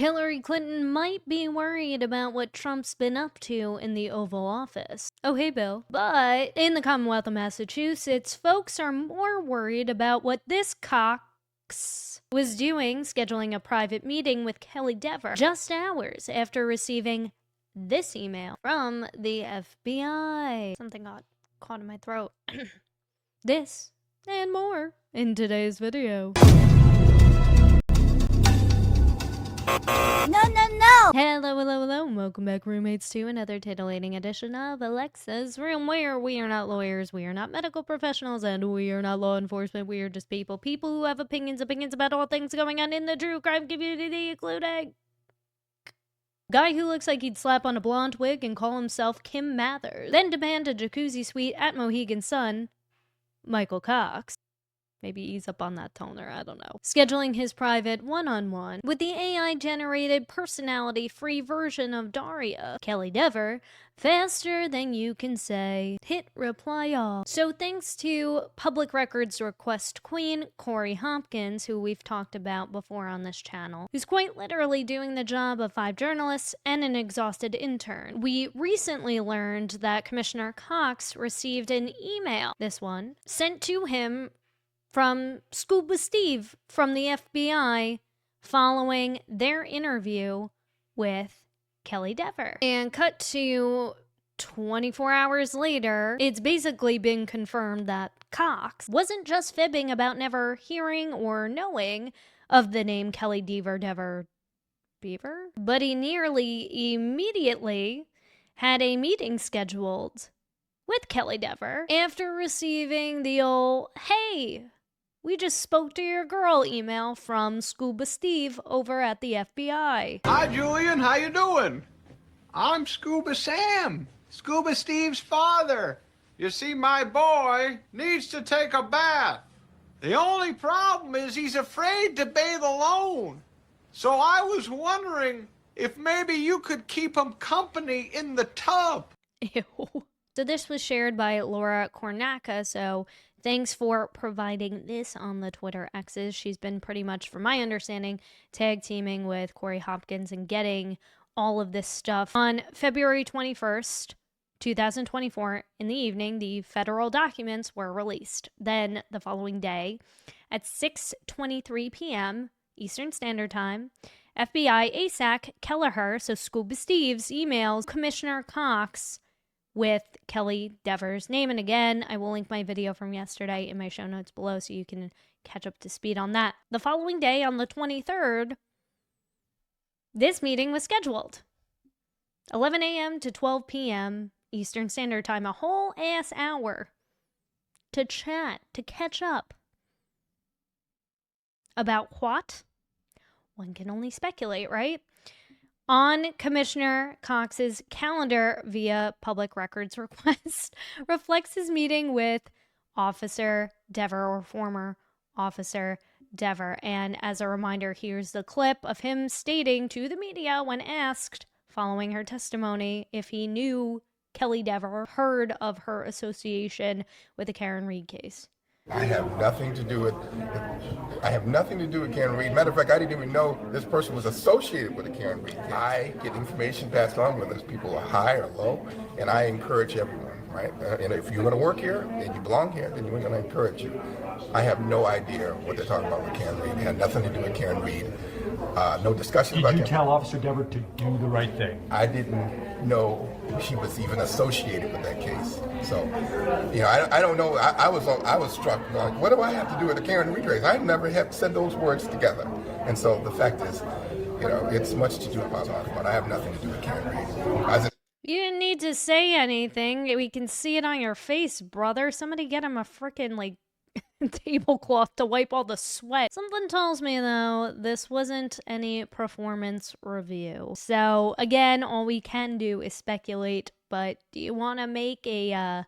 Hillary Clinton might be worried about what Trump's been up to in the Oval Office. Oh, hey, Bill. But in the Commonwealth of Massachusetts, folks are more worried about what this Cox was doing, scheduling a private meeting with Kelly Dever just hours after receiving this email from the FBI. Something got caught in my throat. This and more in today's video. No! Hello, and welcome back, roommates, to another titillating edition of Alexa's Room, where we are not lawyers, we are not medical professionals, and we are not law enforcement. We are just people who have opinions about all things going on in the true crime community, including guy who looks like he'd slap on a blonde wig and call himself Kim Mathers, then demand a jacuzzi suite at Mohegan Sun, Michael Cox. Maybe ease up on that toner, I don't know. Scheduling his private one-on-one with the AI-generated personality-free version of Daria, Kelly Dever, faster than you can say, hit reply all. So thanks to public records request queen Corey Hopkins, who we've talked about before on this channel, who's quite literally doing the job of 5 journalists and an exhausted intern, we recently learned that Commissioner Cox received an email, this one, sent to him from Scuba Steve from the FBI following their interview with Kelly Dever. And cut to 24 hours later, it's basically been confirmed that Cox wasn't just fibbing about never hearing or knowing of the name Kelly Dever, but he nearly immediately had a meeting scheduled with Kelly Dever after receiving the old, "Hey, we just spoke to your girl" email from Scuba Steve over at the FBI. Hi, Julian. How you doing? I'm Scuba Sam, Scuba Steve's father. You see, my boy needs to take a bath. The only problem is he's afraid to bathe alone. So I was wondering if maybe you could keep him company in the tub. Ew. So this was shared by Laura Kornacka, so thanks for providing this on the Twitter X's. She's been pretty much, from my understanding, tag teaming with Corey Hopkins and getting all of this stuff. On February 21st, 2024, in the evening, the federal documents were released. Then, the following day, at 6:23 p.m. Eastern Standard Time, FBI ASAC Kelleher, so Scuba Steve's, emails Commissioner Cox with Kelly Dever's name. And again, I will link my video from yesterday in my show notes below so you can catch up to speed on that. The following day, on the 23rd, this meeting was scheduled. 11 a.m. to 12 p.m. Eastern Standard Time, a whole ass hour to chat, to catch up. About what? One can only speculate, right? On Commissioner Cox's calendar via public records request reflects his meeting with Officer Dever, or former Officer Dever. And as a reminder, here's the clip of him stating to the media when asked following her testimony if he knew Kelly Dever, heard of her association with the Karen Read case. I have nothing to do with Karen Read. Matter of fact, I didn't even know this person was associated with the Karen Read case. I get information passed on whether people are high or low, and I encourage everyone, right? And if you're going to work here and you belong here, then we're going to encourage you. I have no idea what they're talking about with Karen Read. It had nothing to do with Karen Read. No discussion about Did you Karen. tell Officer Dever to do the right thing? I didn't know she was even associated with that case. So, you know, I don't know. I was struck, like, what do I have to do with the Karen Read case? I never have said those words together. And so the fact is, you know, it's much to do about talking about. I have nothing to do with Karen Read. You didn't need to say anything. We can see it on your face, brother. Somebody get him a frickin', like, tablecloth to wipe all the sweat. Something tells me, though, this wasn't any performance review. So, again, all we can do is speculate, but do you want to make a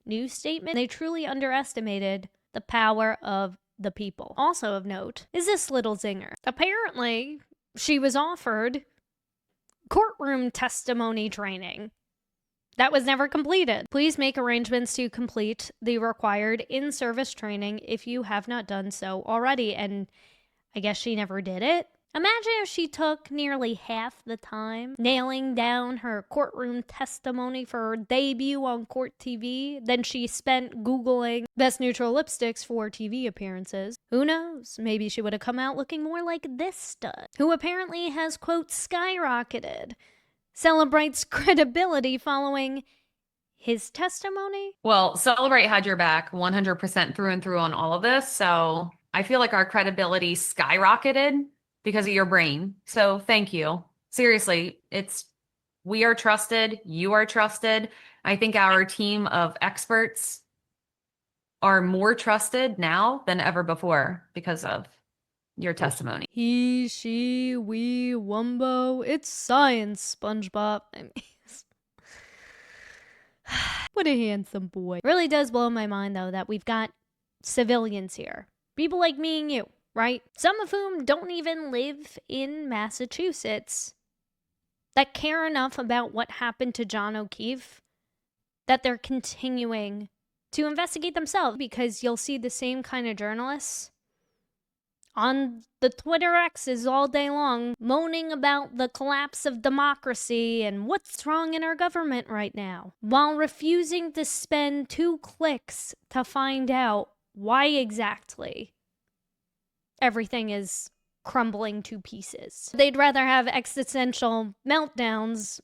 news statement? They truly underestimated the power of the people. Also of note is this little zinger. Apparently, she was offered courtroom testimony training that was never completed. Please make arrangements to complete the required in-service training if you have not done so already. And I guess she never did it. Imagine if she took nearly half the time nailing down her courtroom testimony for her debut on court TV than she spent Googling best neutral lipsticks for TV appearances. Who knows? Maybe she would have come out looking more like this stud, who apparently has, quote, skyrocketed, celebrates credibility following his testimony. Well, Celebrate had your back 100% through and through on all of this. So I feel like our credibility skyrocketed because of your brain. So thank you. Seriously, we are trusted. You are trusted. I think our team of experts are more trusted now than ever before because of your testimony. He, she, we, Wumbo. It's science, SpongeBob. I mean, what a handsome boy. Really does blow my mind, though, that we've got civilians here. People like me and you, right? Some of whom don't even live in Massachusetts, that care enough about what happened to John O'Keefe that they're continuing to investigate themselves, because you'll see the same kind of journalists on the Twitter X's all day long moaning about the collapse of democracy and what's wrong in our government right now, while refusing to spend 2 clicks to find out why exactly everything is crumbling to pieces. They'd rather have existential meltdowns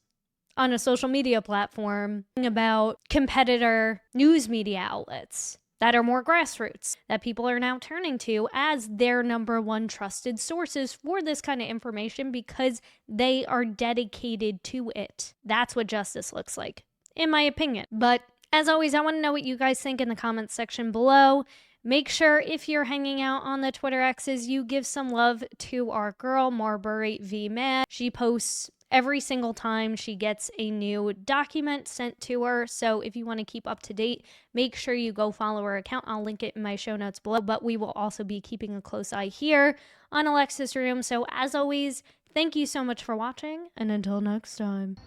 on a social media platform about competitor news media outlets that are more grassroots, that people are now turning to as their #1 trusted sources for this kind of information because they are dedicated to it. That's what justice looks like, in my opinion. But as always, I want to know what you guys think in the comments section below. Make sure if you're hanging out on the Twitter X's, you give some love to our girl, Marbury V. Mad. She posts every single time she gets a new document sent to her. So if you want to keep up to date, make sure you go follow her account. I'll link it in my show notes below, but we will also be keeping a close eye here on Alexasrewm. So as always, thank you so much for watching, and until next time.